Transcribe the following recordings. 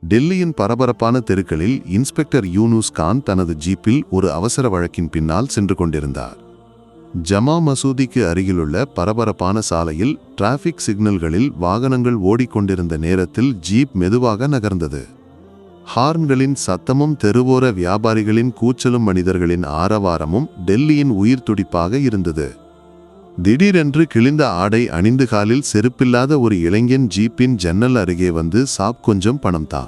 டெல்லியின் பரபரப்பான தெருக்களில் இன்ஸ்பெக்டர் யூனுஸ் கான் தனது ஜீப்பில் ஒரு அவசர வழக்கின் பின்னால் சென்று கொண்டிருந்தார். ஜமா மசூதிக்கு அருகிலுள்ள பரபரப்பான சாலையில் டிராஃபிக் சிக்னல்களில் வாகனங்கள் ஓடிக்கொண்டிருந்த நேரத்தில் ஜீப் மெதுவாக நகர்ந்தது. ஹார்ன்களின் சத்தமும் தெருவோர வியாபாரிகளின் கூச்சலும் மனிதர்களின் ஆரவாரமும் டெல்லியின் உயிர் துடிப்பாக இருந்தது. திடீரென்று கிழிந்த ஆடை அணிந்து காலில் செருப்பில்லாத ஒரு இளைஞன் ஜீப்பின் ஜன்னல் அருகே வந்து, சாப், கொஞ்சம் பணம் தா,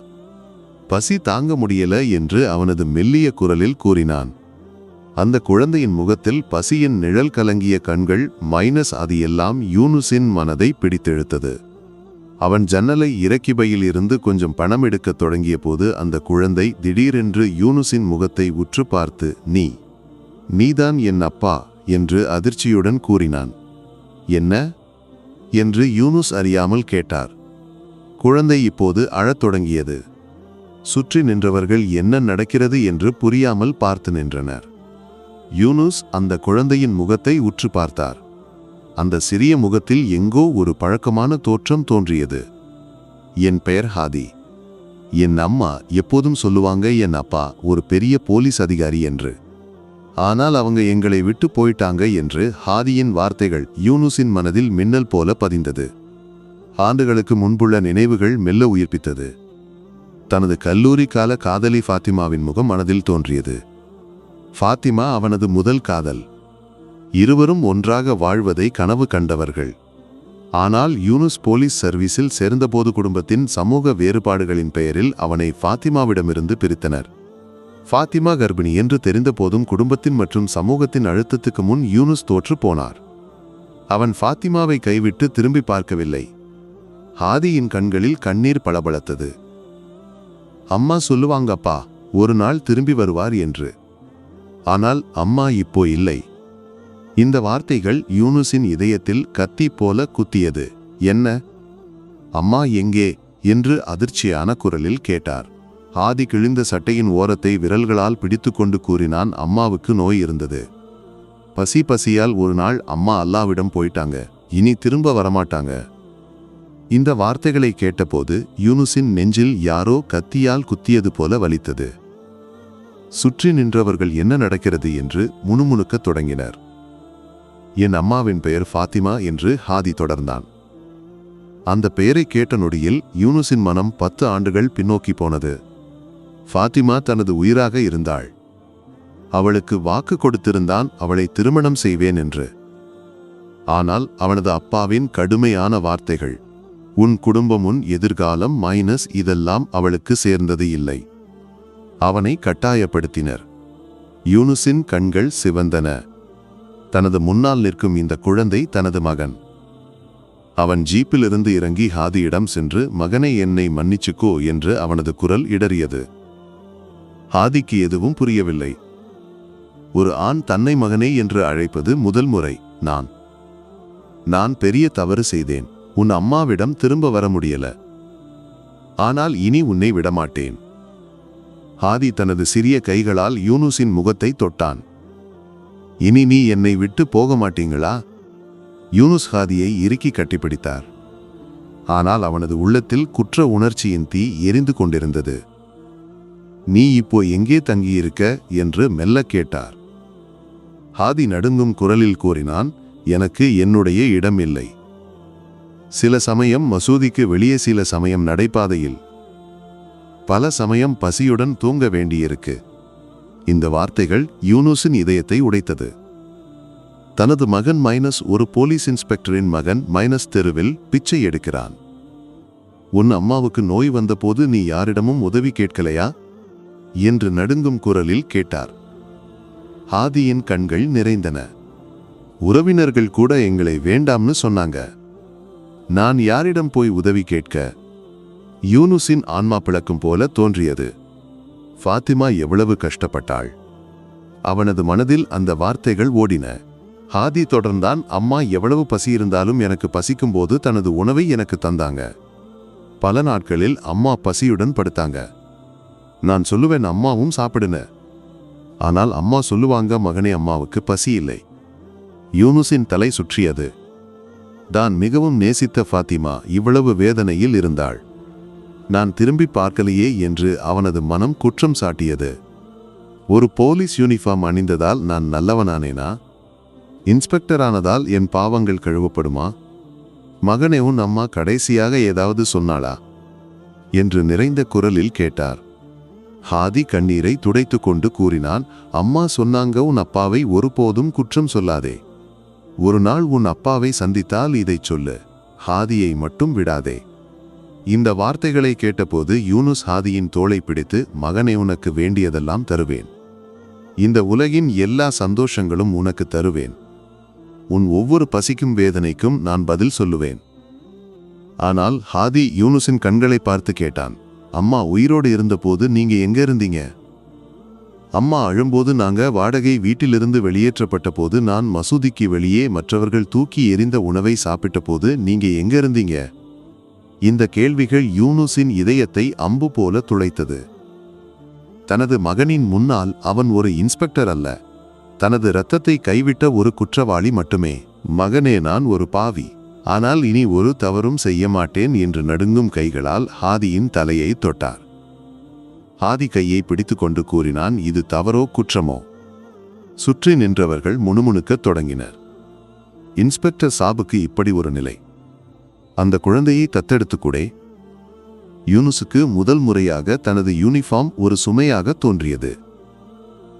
பசி தாங்க முடியல என்று அவனது மெல்லிய குரலில் கூறினான். அந்த குழந்தையின் முகத்தில் பசியின் நிழல் கலங்கிய கண்கள் அது எல்லாம் யூனுஸின் மனதை பிடித்தெழுத்தது. அவன் ஜன்னலை இறக்கிபையில் இருந்து கொஞ்சம் பணம் எடுக்கத் தொடங்கிய போது அந்த குழந்தை திடீரென்று யூனுஸின் முகத்தை உற்று பார்த்து, நீதான் என் அப்பா என்று அதிர்ச்சியுடன் கூறினான். என்ன என்று யூனுஸ் அறியாமல் கேட்டார். குழந்தை இப்போது அழத் தொடங்கியது. சுற்றி நின்றவர்கள் என்ன நடக்கிறது என்று புரியாமல் பார்த்து நின்றனர். யூனுஸ் அந்த குழந்தையின் முகத்தை உற்று பார்த்தார். அந்த சிறிய முகத்தில் எங்கோ ஒரு பழக்கமான தோற்றம் தோன்றியது. என் பெயர் ஹாதி. என் அம்மா எப்போதும் சொல்லுவாங்க என் அப்பா ஒரு பெரிய போலீஸ் அதிகாரி என்று. ஆனால் அவங்க எங்களை விட்டு போயிட்டாங்க என்று. ஹாதியின் வார்த்தைகள் யூனுஸின் மனதில் மின்னல் போல பதிந்தது. ஆண்டுகளுக்கு முன்புள்ள நினைவுகள் மெல்ல உயிர்ப்பித்தது. தனது கல்லூரி கால காதலி ஃபாத்திமாவின் முகம் மனதில் தோன்றியது. ஃபாத்திமா அவனது முதல் காதல். இருவரும் ஒன்றாக வாழ்வதை கனவு கண்டவர்கள். ஆனால் யூனுஸ் போலீஸ் சர்வீஸில் சேர்ந்தபோது குடும்பத்தின் சமூக வேறுபாடுகளின் பெயரில் அவனை ஃபாத்திமாவிடமிருந்து பிரித்தனர். ஃபாத்திமா கர்ப்பிணி என்று தெரிந்த போதும் குடும்பத்தின் மற்றும் சமூகத்தின் அழுத்தத்துக்கு முன் யூனுஸ் தோற்று போனார். அவன் ஃபாத்திமாவை கைவிட்டு திரும்பி பார்க்கவில்லை. ஹாதியின் கண்களில் கண்ணீர் பளபளத்தது. அம்மா சொல்லுவாங்கப்பா ஒரு நாள் திரும்பி வருவார் என்று. ஆனால் அம்மா இப்போ இல்லை. இந்த வார்த்தைகள் யூனுஸின் இதயத்தில் கத்தி போல குத்தியது. என்ன, அம்மா எங்கே என்று அதிர்ச்சியான குரலில் கேட்டார். ஹாதி கிழிந்த சட்டையின் ஓரத்தை விரல்களால் பிடித்துக்கொண்டு கூறினான், அம்மாவுக்கு நோய் இருந்தது. பசியால் ஒரு நாள் அம்மா அல்லாவிடம் போயிட்டாங்க. இனி திரும்ப வரமாட்டாங்க. இந்த வார்த்தைகளை கேட்டபோது யூனுஸின் நெஞ்சில் யாரோ கத்தியால் குத்தியது போல வலித்தது. சுற்றி நின்றவர்கள் என்ன நடக்கிறது என்று முணுமுணுக்கத் தொடங்கினர். என் அம்மாவின் பெயர் ஃபாத்திமா என்று ஹாதி தொடர்ந்தான். அந்த பெயரை கேட்ட நொடியில் யூனுஸின் மனம் 10 ஆண்டுகள் பின்னோக்கி போனது. ஃபாத்திமா தனது உயிராக இருந்தாள். அவளுக்கு வாக்கு கொடுத்திருந்தான் அவளை திருமணம் செய்வேன் என்று. ஆனால் அவனது அப்பாவின் கடுமையான வார்த்தைகள், உன் குடும்பம், உன் எதிர்காலம் இதெல்லாம் அவளுக்கு சேர்ந்தது இல்லை. அவனை கட்டாயப்படுத்தினர். யூனுஸின் கண்கள் சிவந்தன. தனது முன்னால் நிற்கும் இந்த குழந்தை தனது மகன். அவன் ஜீப்பிலிருந்து இறங்கி ஹாதியிடம் சென்று, மகனை, என்னை மன்னிச்சுக்கோ என்று அவனது குரல் இடறியது. ஹாதிக்கு எதுவும் புரியவில்லை. ஒரு ஆண் தன்னை மகனே என்று அழைப்பது முதல் முறை. நான் பெரிய தவறு செய்தேன். உன் அம்மாவிடம் திரும்ப வர முடியல. ஆனால் இனி உன்னை விடமாட்டேன். ஹாதி தனது சிறிய கைகளால் யூனுஸின் முகத்தை தொட்டான். இனி நீ என்னை விட்டு போக மாட்டீங்களா? யூனுஸ் ஹாதியை இறுக்கி கட்டிப்பிடித்தார். ஆனால் அவனது உள்ளத்தில் குற்ற உணர்ச்சியின் தீ எரிந்து கொண்டிருந்தது. நீ இப்போ எங்கே தங்கியிருக்க என்று மெல்ல கேட்டார். ஹாதி நடுங்கும் குரலில் கூறினான், எனக்கு என்னுடைய இடம் இல்லை. சில சமயம் மசூதிக்கு வெளியே, சில சமயம் நடைபாதையில், பல சமயம் பசியுடன் தூங்க வேண்டியிருக்கு. இந்த வார்த்தைகள் யூனுஸின் இதயத்தை உடைத்தது. தனது மகன் ஒரு போலீஸ் இன்ஸ்பெக்டரின் மகன் தெருவில் பிச்சை எடுக்கிறான். உன் அம்மாவுக்கு நோய் வந்தபோது நீ யாரிடமும் உதவி கேட்கலையா என்று நடுங்கும் குரலில் கேட்டார். ஹாதியின் கண்கள் நிறைந்தன. உறவினர்கள் கூட எங்களை வேண்டாம்னு சொன்னாங்க. நான் யாரிடம் போய் உதவி கேட்க? யூனுஸின் ஆன்மா பிளக்கும் போல தோன்றியது. ஃபாத்திமா எவ்வளவு கஷ்டப்பட்டாள். அவனது மனதில் அந்த வார்த்தைகள் ஓடின. ஹாதி தொடர்ந்தான், அம்மா எவ்வளவு பசி இருந்தாலும் எனக்கு பசிக்கும் போது தனது உணவை எனக்கு தந்தாங்க. பல நாட்களில் அம்மா பசியுடன் படுத்தாங்க. நான் சொல்லுவேன், அம்மாவும் சாப்பிடுன. ஆனால் அம்மா சொல்லுவாங்க, மகனே, அம்மாவுக்கு பசி இல்லை. யூனுஸின் தலை சுற்றியது. தான் மிகவும் நேசித்த ஃபாத்திமா இவ்வளவு வேதனையில் இருந்தாள். நான் திரும்பி பார்க்கலையே என்று அவனது மனம் குற்றம் சாட்டியது. ஒரு போலீஸ் யூனிஃபார்ம் அணிந்ததால் நான் நல்லவனானேனா? இன்ஸ்பெக்டர் ஆனதால் என் பாவங்கள் கழுவப்படுமா? மகனே, உன் அம்மா கடைசியாக ஏதாவது சொன்னாளா என்று நிறைந்த குரலில் கேட்டார். ஹாதி கண்ணீரை துடைத்து கொண்டு கூறினான், அம்மா சொன்னாங்க, உன் அப்பாவை ஒருபோதும் குற்றம் சொல்லாதே. ஒரு நாள் உன் அப்பாவை சந்தித்தால் இதைச் சொல்லு, ஹாதியை மட்டும் விடாதே. இந்த வார்த்தைகளை கேட்டபோது யூனுஸ் ஹாதியின் தோளை பிடித்து, மகனே, உனக்கு வேண்டியதெல்லாம் தருவேன். இந்த உலகின் எல்லா சந்தோஷங்களும் உனக்கு தருவேன். உன் ஒவ்வொரு பசிக்கும் வேதனைக்கும் நான் பதில் சொல்லுவேன். ஆனால் ஹாதி யூனுஸின் கண்களை பார்த்து கேட்டான், அம்மா உயிரோடு இருந்தபோது நீங்க எங்க இருந்தீங்க? அம்மா அழும்போது நாங்க வாடகை வீட்டிலிருந்து வெளியேற்றப்பட்ட போது, நான் மசூதிக்கு வெளியே மற்றவர்கள் தூக்கி எறிந்த உணவை சாப்பிட்ட போது நீங்க எங்க இருந்தீங்க? இந்த கேள்விகள் யூனுஸின் இதயத்தை அம்பு போல துளைத்தது. தனது மகனின் முன்னால் அவன் ஒரு இன்ஸ்பெக்டர் அல்ல, தனது இரத்தத்தை கைவிட்ட ஒரு குற்றவாளி மட்டுமே. மகனே, நான் ஒரு பாவி, ஆனால் இனி ஒரு தவறும் செய்ய மாட்டேன் என்று நடுங்கும் கைகளால் ஹாதியின் தலையை தொட்டார். ஹாதி கையை பிடித்துக்கொண்டு கூறினான், இது தவறோ குற்றமோ? சுற்றி நின்றவர்கள் முணுமுணுக்கத் தொடங்கினர். இன்ஸ்பெக்டர் சாபுக்கு இப்படி ஒரு நிலை, அந்த குழந்தையை தத்தெடுத்துக்கூடே. யூனுஸுக்கு முதல் முறையாக தனது யூனிஃபார்ம் ஒரு சுமையாக தோன்றியது.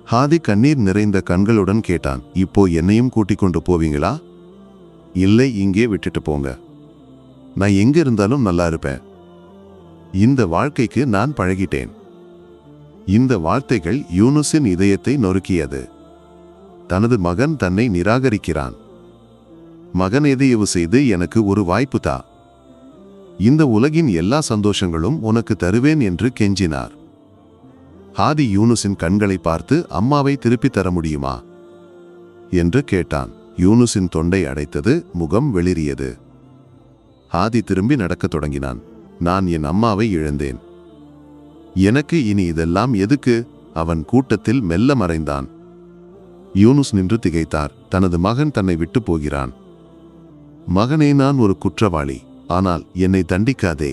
ஹாதி கண்ணீர் நிறைந்த கண்களுடன் கேட்டான், இப்போ என்னையும் கூட்டிக் கொண்டு போவீங்களா? இல்லை, இங்கே விட்டுட்டு போங்க. நான் எங்க இருந்தாலும் நல்லா இருப்பேன். இந்த வாழ்க்கைக்கு நான் பழகிட்டேன். இந்த வார்த்தைகள் யூனுஸின் இதயத்தை நொறுக்கியது. தனது மகன் தன்னை நிராகரிக்கிறான். மகன், எதையவு செய்து எனக்கு ஒரு வாய்ப்பு தா. இந்த உலகின் எல்லா சந்தோஷங்களும் உனக்கு தருவேன் என்று கெஞ்சினார். ஹாதி யூனுஸின் கண்களை பார்த்து, அம்மாவை திருப்பி தர முடியுமா என்று கேட்டான். யூனுஸின் தொண்டை அடைத்தது, முகம் வெளிரியது. ஹாதி திரும்பி நடக்கத் தொடங்கினான். நான் என் அம்மாவை இழந்தேன். எனக்கு இனி இதெல்லாம் எதுக்கு? அவன் கூட்டத்தில் மெல்ல மறைந்தான். யூனுஸ் நின்று திகைத்தார். தனது மகன் தன்னை விட்டு போகிறான். மகனே, நான் ஒரு குற்றவாளி, ஆனால் என்னை தண்டிக்காதே.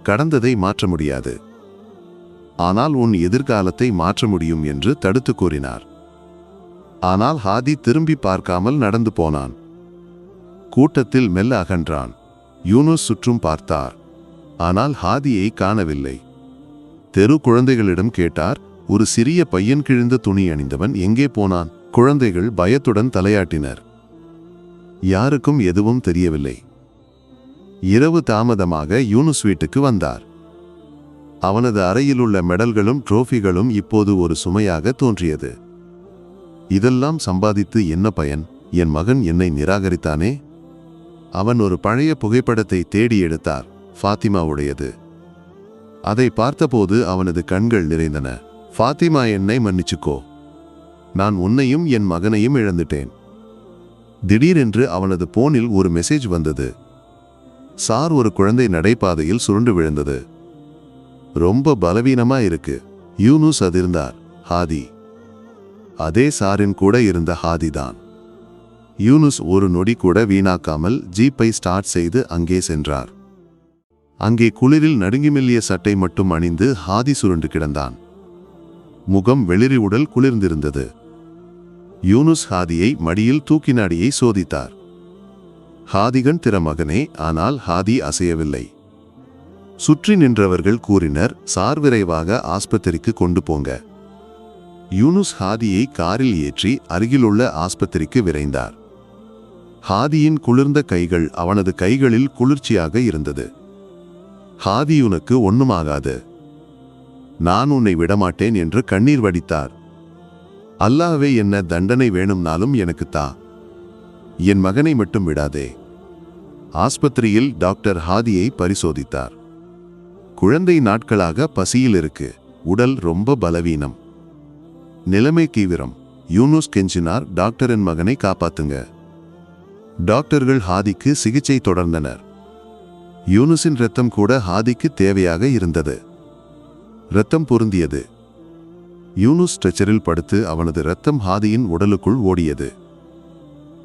கடந்ததை மாற்ற முடியாது, ஆனால் உன் எதிர்காலத்தை மாற்ற முடியும் என்று தடுத்து கூறினார். ஆனால் ஹாதி திரும்பி பார்க்காமல் நடந்து போனான். கூட்டத்தில் மெல்ல அகன்றான். யூனுஸ் சுற்றும் பார்த்தார், ஆனால் ஹாதியை காணவில்லை. தெரு குழந்தைகளிடம் கேட்டார். ஒரு சிறிய பையன் கிழிந்த துணி அணிந்தவன் எங்கே போனான்? குழந்தைகள் பயத்துடன் தலையாட்டினர். யாருக்கும் எதுவும் தெரியவில்லை. இரவு தாமதமாக யூனுஸ் வீட்டுக்கு வந்தார். அவனது அறையிலுள்ள மெடல்களும் ட்ரோஃபிகளும் இப்போது ஒரு சுமையாக தோன்றியது. இதெல்லாம் சம்பாதித்து என்ன பயன்? என் மகன் என்னை நிராகரித்தானே. அவன் ஒரு பழைய புகைப்படத்தை தேடி எடுத்தார், ஃபாத்திமாவுடையது. அதை பார்த்தபோது அவனது கண்கள் நிறைந்தன. ஃபாத்திமா, என்னை மன்னிச்சுக்கோ. நான் உன்னையும் என் மகனையும் இழந்துட்டேன். திடீரென்று அவனது போனில் ஒரு மெசேஜ் வந்தது. சார், ஒரு குழந்தை நடைபாதையில் சுருண்டு விழுந்தது. ரொம்ப பலவீனமா இருக்கு. யூனுஸ் அதிர்ந்தார். ஹாதி. அதே சாரின் கூட இருந்த ஹாதிதான். யூனுஸ் ஒரு நொடி கூட வீணாக்காமல் ஜீப்பை ஸ்டார்ட் செய்து அங்கே சென்றார். அங்கே குளிரில் நடுங்கிமெல்லிய சட்டை மட்டும் அணிந்து ஹாதி சுருண்டு கிடந்தான். முகம் வெளிரி, உடல் குளிர்ந்திருந்தது. யூனுஸ் ஹாதியை மடியில் தூக்கினாடியை சோதித்தார். ஹாதிகன் திற மகனே, ஆனால் ஹாதி அசையவில்லை. சுற்றி நின்றவர்கள் கூறினர், சார், விரைவாக ஆஸ்பத்திரிக்கு கொண்டு போங்க. யூனுஸ் ஹாதியை காரில் ஏற்றி அருகிலுள்ள ஆஸ்பத்திரிக்கு விரைந்தார். ஹாதியின் குளிர்ந்த கைகள் அவனது கைகளில் குளிர்ச்சியாக இருந்தது. ஹாதி, உனக்கு ஒண்ணுமாகாது, நான் உன்னை விடமாட்டேன் என்று கண்ணீர் வடித்தார். அல்லாஹ்வே, என்ன தண்டனை வேணும்னாலும் எனக்கு தா, என் மகனை மட்டும் விடாதே. ஆஸ்பத்திரியில் டாக்டர் ஹாதியை பரிசோதித்தார். குழந்தை நாட்களாக பசியில் இருக்கு, உடல் ரொம்ப பலவீனம், நிலைமை தீவிரம். யூனுஸ் கெஞ்சினார், டாக்டரின் மகனை காப்பாத்துங்க. டாக்டர்கள் ஹாதிக்கு சிகிச்சை தொடர்ந்தனர். யூனுஸின் இரத்தம் கூட ஹாதிக்கு தேவையாக இருந்தது. இரத்தம் பொருந்தியது. யூனுஸ் ஸ்ட்ரெச்சரில் படுத்து அவனது இரத்தம் ஹாதியின் உடலுக்குள் ஓடியது.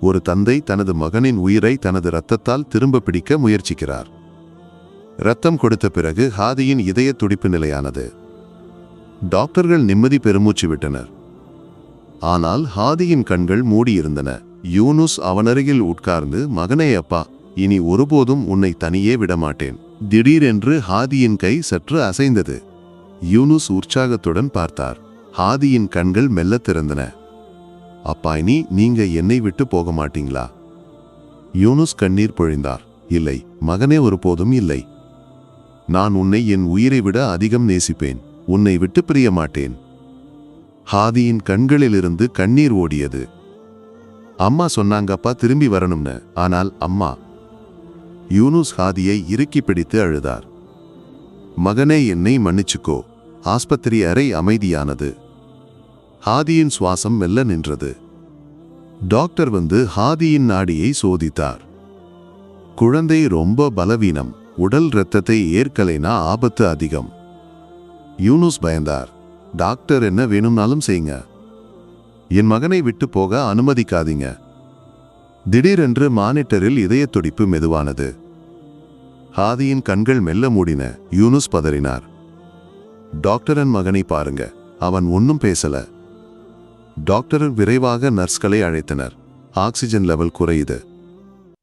ஒரு தந்தை தனது மகனின் உயிரை தனது இரத்தத்தால் திரும்ப பிடிக்க முயற்சிக்கிறார். இரத்தம் கொடுத்த பிறகு ஹாதியின் இதய துடிப்பு நிலையானது. டாக்டர்கள் நிம்மதி பெருமூச்சு விட்டனர். ஆனால் ஹாதியின் கண்கள் மூடியிருந்தன. யூனுஸ் அவனருகில் உட்கார்ந்து, மகனே அப்பா, இனி ஒருபோதும் உன்னை தனியே விடமாட்டேன். திடீரென்று ஹாதியின் கை சற்று அசைந்தது. யூனுஸ் உற்சாகத்துடன் பார்த்தார். ஹாதியின் கண்கள் மெல்ல திறந்தன. அப்பா, இனி நீங்க என்னை விட்டு போக மாட்டீங்களா? யூனுஸ் கண்ணீர் பொழிந்தார். இல்லை மகனே, ஒருபோதும் இல்லை. நான் உன்னை என் உயிரை விட அதிகம் நேசிப்பேன். உன்னை விட்டு பிரிய மாட்டேன். ஹாதியின் கண்களிலிருந்து கண்ணீர் ஓடியது. அம்மா சொன்னாங்கப்பா திரும்பி வரணும்னு. ஆனால் அம்மா. யூனுஸ் ஹாதியை இறுக்கி பிடித்து அழுதார். மகனே, என்னை மன்னிச்சுக்கோ. ஆஸ்பத்திரி அறை அமைதியானது. ஹாதியின் சுவாசம் மெல்ல நின்றது. டாக்டர் வந்து ஹாதியின் நாடியை சோதித்தார். குழந்தை ரொம்ப பலவீனம். உடல் இரத்தத்தை ஏற்கலைனா ஆபத்து அதிகம். யூனுஸ் பயந்தார். டாக்டர் என்ன வேணும்னாலும் செய்யுங்க. என் மகனை விட்டு போக அனுமதிக்காதீங்க. திடீரென்று மானிட்டரில் இதய துடிப்பு மெதுவானது. ஹாதியின் கண்கள் மெல்ல மூடின. யூனுஸ் பதறினார். டாக்டரன் மகனை பாருங்க. அவன் ஒன்னும் பேசல. டாக்டர் விரைவாக நர்ஸ்களை அழைத்தனர். ஆக்சிஜன் லெவல் குறையுது.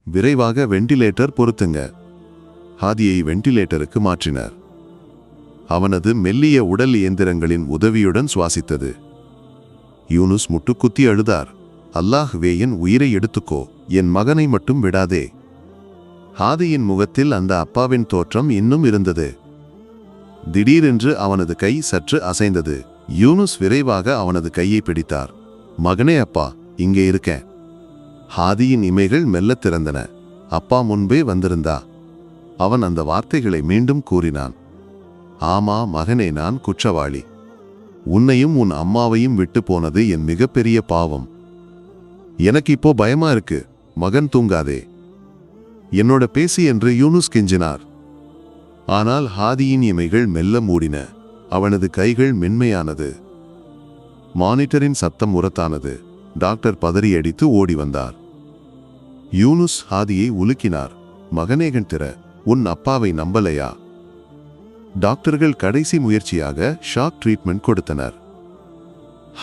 விரைவாக வெண்டிலேட்டர் பொருத்துங்க. ஹாதியை வெண்டிலேட்டருக்கு மாற்றினர். அவனது மெல்லிய உடல் இயந்திரங்களின் உதவியுடன் சுவாசித்தது. யூனுஸ் முட்டுக்குத்தி அழுதார். அல்லாஹ்வே, என் உயிரை எடுத்துக்கோ. என் மகனை மட்டும் விடாதே. ஹாதியின் முகத்தில் அந்த அப்பாவின் தோற்றம் இன்னும் இருந்தது. திடீரென்று அவனது கை சற்று அசைந்தது. யூனுஸ் விரைவாக அவனது கையை பிடித்தார். மகனே, அப்பா இங்கே இருக்கேன். ஹாதியின் இமைகள் மெல்ல திறந்தன. அப்பா முன்பே வந்திருந்தா? அவன் அந்த வார்த்தைகளை மீண்டும் கூறினான். ஆமா மகனே, நான் குற்றவாளி. உன்னையும் உன் அம்மாவையும் விட்டு போனது என் மிகப்பெரிய பாவம். எனக்கு இப்போ பயமா இருக்கு. மகன், தூங்காதே. என்னோட பேசி என்று யூனுஸ் கெஞ்சினார். ஆனால் ஹாதியின் இமைகள் மெல்ல மூடின. அவனது கைகள் மென்மையானது. மானிட்டரின் சத்தம் உரத்தானது. டாக்டர் பதறி அடித்து ஓடி வந்தார். யூனுஸ் ஹாதியை உலுக்கினார். மகனேகன் திற, உன் அப்பாவை நம்பலையா? டாக்டர்கள் கடைசி முயற்சியாக ஷாக் ட்ரீட்மெண்ட் கொடுத்தனர்.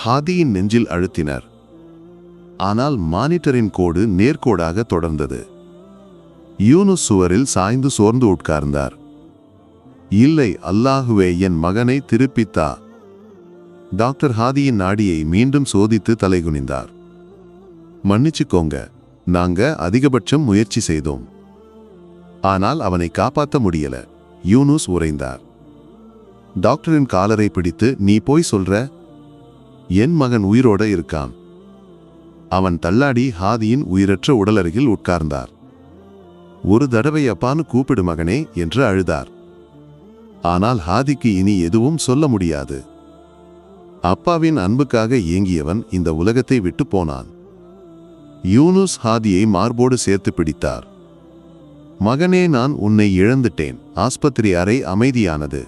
ஹாதியின் நெஞ்சில் அழுத்தினர். ஆனால் மானிட்டரின் கோடு நேர்கோடாக தொடர்ந்தது. யூனுஸ் சுவரில் சாய்ந்து சோர்ந்து உட்கார்ந்தார். இல்லை, அல்லாஹுவே, என் மகனை திருப்பித்தா. டாக்டர் ஹாதியின் நாடியை மீண்டும் சோதித்து தலைகுனிந்தார். மன்னிச்சுக்கோங்க, நாங்க அதிகபட்சம் முயற்சி செய்தோம். ஆனால் அவனை காப்பாற்ற முடியல. யூனுஸ் உறைந்தார். டாக்டரின் காலரை பிடித்து, நீ போய் சொல்ற? என் மகன் உயிரோட இருக்கான். அவன் தள்ளாடி ஹாதியின் உயிரற்ற உடலருகில் உட்கார்ந்தார். ஒரு தடவை அப்பான்னு கூப்பிடு மகனே என்று அழுதார். ஆனால் ஹாதிக்கு இனி எதுவும் சொல்ல முடியாது. அப்பாவின் அன்புக்காக ஏங்கியவன் இந்த உலகத்தை விட்டு போனான். யூனுஸ் ஹாதியை மார்போடு சேர்த்து பிடித்தார். மகனே, நான் உன்னை இழந்துட்டேன். ஆஸ்பத்திரி அறை அமைதியானது.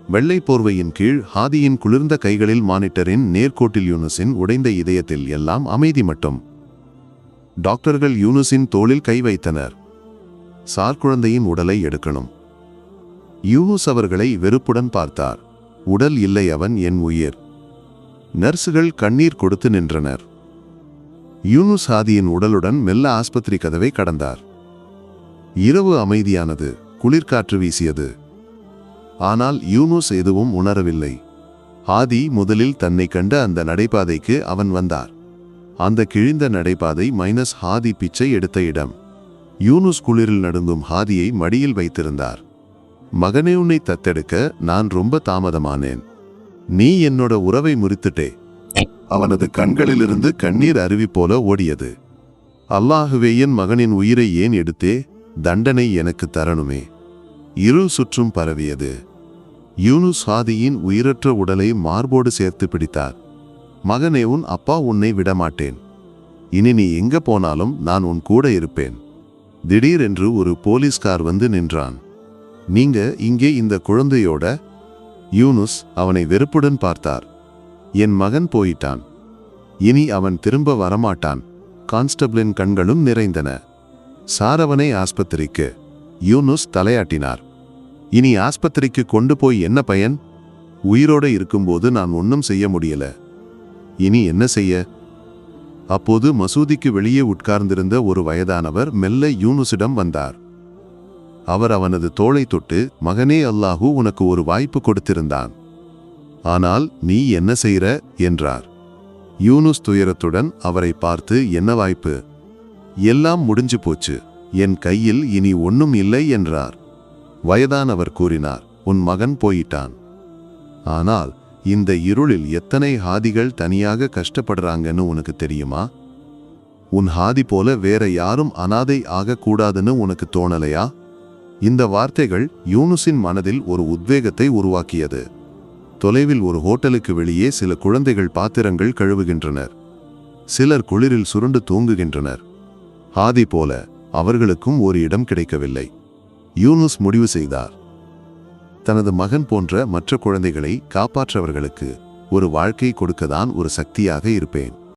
வெள்ளை போர்வையின் கீழ் ஹாதியின் குளிர்ந்த கைகளில் மானிட்டரின் நேர்கோட்டில் யூனுஸின் உடைந்த இதயத்தில் எல்லாம் அமைதி மட்டும். டாக்டர்கள் யூனுஸின் தோளில் கை வைத்தனர். சார்குழந்தையின் உடலை எடுக்கணும். யூனுஸ் அவர்களை வெறுப்புடன் பார்த்தார். உடல் இல்லை, அவன் என் உயிர். நர்சுகள் கண்ணீர் கொடுத்து நின்றனர். யூனுஸ் ஹாதியின் உடலுடன் மெல்ல ஆஸ்பத்திரி கதவை கடந்தார். இரவு அமைதியானது. குளிர்காற்று வீசியது. ஆனால் யூனுஸ் எதுவும் உணரவில்லை. ஹாதி முதலில் தன்னை கண்ட அந்த நடைபாதைக்கு அவன் வந்தார். அந்த கிழிந்த நடைபாதை மைனஸ் ஹாதி பிச்சை எடுத்த இடம். யூனுஸ் குளிரில் நடுங்கும் ஹாதியை மடியில் வைத்திருந்தார். மகனே, உன்னை தத்தெடுக்க நான் ரொம்ப தாமதமானேன். நீ என்னோட உறவை முறித்துட்டே. அவனது கண்களிலிருந்து கண்ணீர் அருவி போல ஓடியது. அல்லாஹுவே, என் மகனின் உயிரை ஏன் எடுத்தே? தண்டனை எனக்கு தரணுமே. இருள் சுற்றும் பரவியது. யூனுஸ் ஹாதியின் உயிரற்ற உடலை மார்போடு சேர்த்து பிடித்தார். மகனே, உன் அப்பா உன்னை விடமாட்டேன். இனி நீ எங்க போனாலும் நான் உன் கூட இருப்பேன். திடீரென்று ஒரு போலீஸ்கார் வந்து நின்றான். நீங்க இங்கே இந்த குழந்தையோட? யூனுஸ் அவனை வெறுப்புடன் பார்த்தார். என் மகன் போயிட்டான். இனி அவன் திரும்ப வரமாட்டான். கான்ஸ்டபிளின் கண்களும் நிறைந்தன. சாரவனை ஆஸ்பத்திரிக்கு. யூனுஸ் தலையாட்டினார். இனி ஆஸ்பத்திரிக்கு கொண்டு போய் என்ன பயன்? உயிரோட இருக்கும்போது நான் ஒன்றும் செய்ய முடியல. இனி என்ன செய்ய? அப்போது மசூதிக்கு வெளியே உட்கார்ந்திருந்த ஒரு வயதானவர் மெல்ல யூனுஸிடம் வந்தார். அவர் அவனது தோளை தொட்டு, மகனே, அல்லாஹு உனக்கு ஒரு வாய்ப்பு கொடுத்திருந்தான். ஆனால் நீ என்ன செய்ற என்றார். யூனுஸ் துயரத்துடன் அவரை பார்த்து, என்ன வாய்ப்பு? எல்லாம் முடிஞ்சு போச்சு, என் கையில் இனி ஒன்றும் இல்லை என்றார். வயதானவர் கூறினார், உன் மகன் போயிட்டான். ஆனால் இந்த இருளில் எத்தனை ஹாதிகள் தனியாக கஷ்டப்படுறாங்கன்னு உனக்கு தெரியுமா? உன் ஹாதி போல வேற யாரும் அனாதை ஆகக்கூடாதுன்னு உனக்கு தோணலையா? இந்த வார்த்தைகள் யூனுஸின் மனதில் ஒரு உத்வேகத்தை உருவாக்கியது. தொலைவில் ஒரு ஹோட்டலுக்கு வெளியே சில குழந்தைகள் பாத்திரங்கள் கழுவுகின்றனர். சிலர் குளிரில் சுருண்டு தூங்குகின்றனர். ஹாதி போல அவர்களுக்கும் ஒரு இடம் கிடைக்கவில்லை. யூனுஸ் முடிவு செய்தார், தனது மகன் போன்ற மற்ற குழந்தைகளை காப்பாற்றவர்களுக்கு ஒரு வாழ்க்கை கொடுக்கதான் ஒரு சக்தியாக இருப்பேன்.